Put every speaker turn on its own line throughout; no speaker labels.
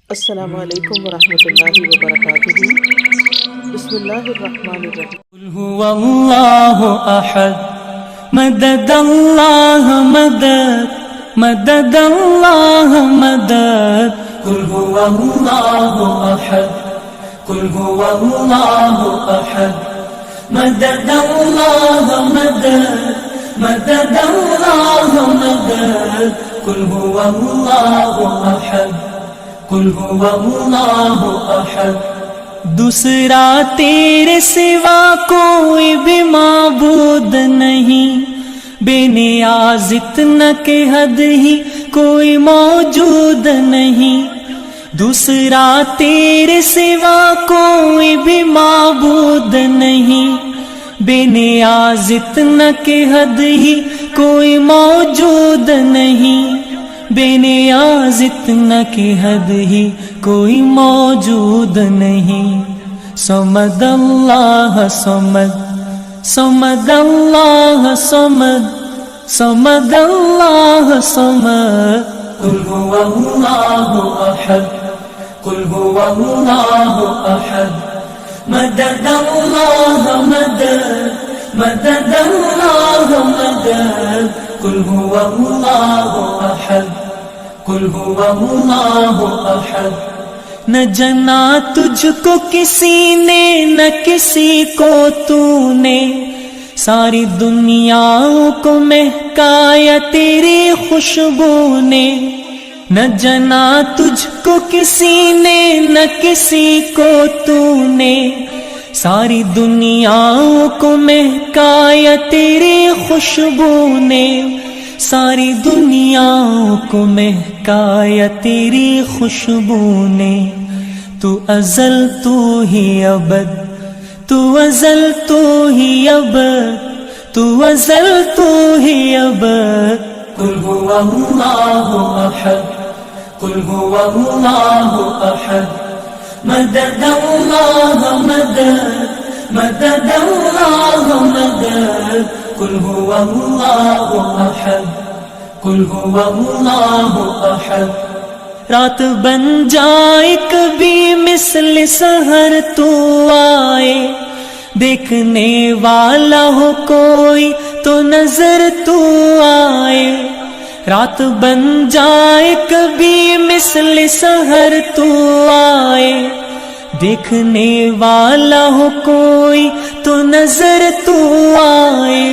السلام علیکم ورحمۃ اللہ وبرکاتہ۔ بسم اللہ الرحمن الرحیم۔
قل هو اللہ احد مدد اللہ مدد مدد اللہ مدد قل هو اللہ احد قل هو اللہ احد مدد اللہ مدد مدد اللہ مدد قل هو اللہ احد قل هو اللہ احد۔ دوسرا تیرے سوا کوئی بھی معبود نہیں، بے نیاز اتنا کہ حد ہی کوئی موجود نہیں۔ دوسرا تیرے سوا کوئی بھی معبود نہیں، بے نیاز اتنا کہ حد ہی کوئی موجود نہیں، بے نیاز اتنا کہ حد ہی کوئی موجود نہیں۔ صمد اللہ صمد صمد اللہ صمد صمد اللہ صمد قل هو اللہ احد قل هو اللہ احد مدد اللہ مدد مدد اللہ مدد قل هو اللہ احد قل هو اللہ احد۔ نہ جنا تجھ کو کسی نے نہ کسی کو تو نے، ساری دنیا کو مہکایا تیری خوشبو نے۔ نہ جنا تجھ کو کسی نے نہ کسی کو تو نے، ساری دنیا کو مہکایا تیری خوشبو نے۔ ساری دنیا کو مہکایا تیری خوشبو نے۔ تو ازل تو ہی ابد تو ازل تو ہی ابد تو ازل تو ہی ابد۔ قل هو اللہ احد قل هو اللہ احد مدد اللہ مدد مدد اللہ مدد قل هو اللہ احد قل هو اللہ احد۔ رات بن جائے کبھی مثل سحر تو آئے، دیکھنے والا ہو کوئی تو نظر تو آئے۔ رات بن جائے کبھی مثل سحر تو آئے، دیکھنے والا ہو کوئی تو نظر تو آئے۔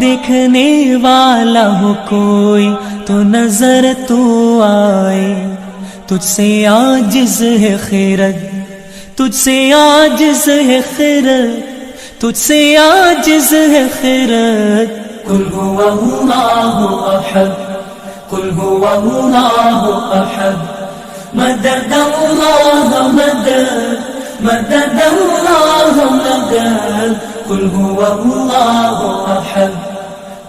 دیکھنے والا ہو کوئی تو نظر تو آئے۔ تجھ سے عاجز ہے خیرت تجھ سے عاجز ہے خیرت تجھ سے عاجز ہے خیرت۔ قل هو اللہ احد قل هو اللہ احد مدد اللہ مدد مدد اللہ مدد قل هو اللہ احد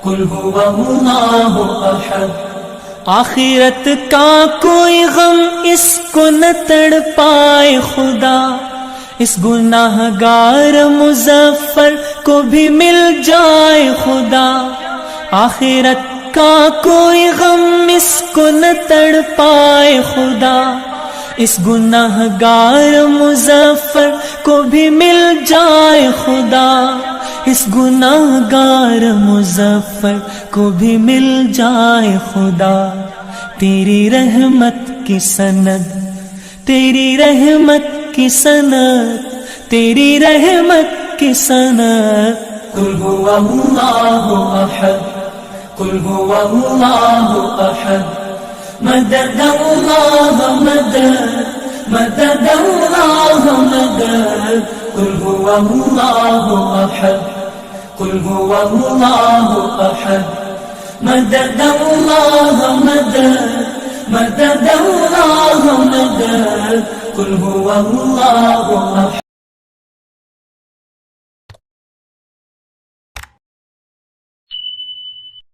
قل هو اللہ احد۔ آخرت کا کوئی غم اس کو نہ تڑ پائے خدا، اس گناہ گار مظفر کو بھی مل جائے خدا۔ آخرت کا کوئی غم اس کو نہ تڑ پائے خدا، اس گناہ گار مظفر کو بھی مل جائے خدا۔ اس گناہ گار مظفر کو بھی مل جائے خدا۔ تیری رحمت کی سند تیری رحمت کی سند تیری رحمت کی سند۔ قل هو اللہ احد قل هو اللہ احد مدد اللہ مدد مدد اللہ مدد قل هو اللہ احد قل هو اللہ احد مدد اللہ مدد مدد اللہ مدد قل هو اللہ احد۔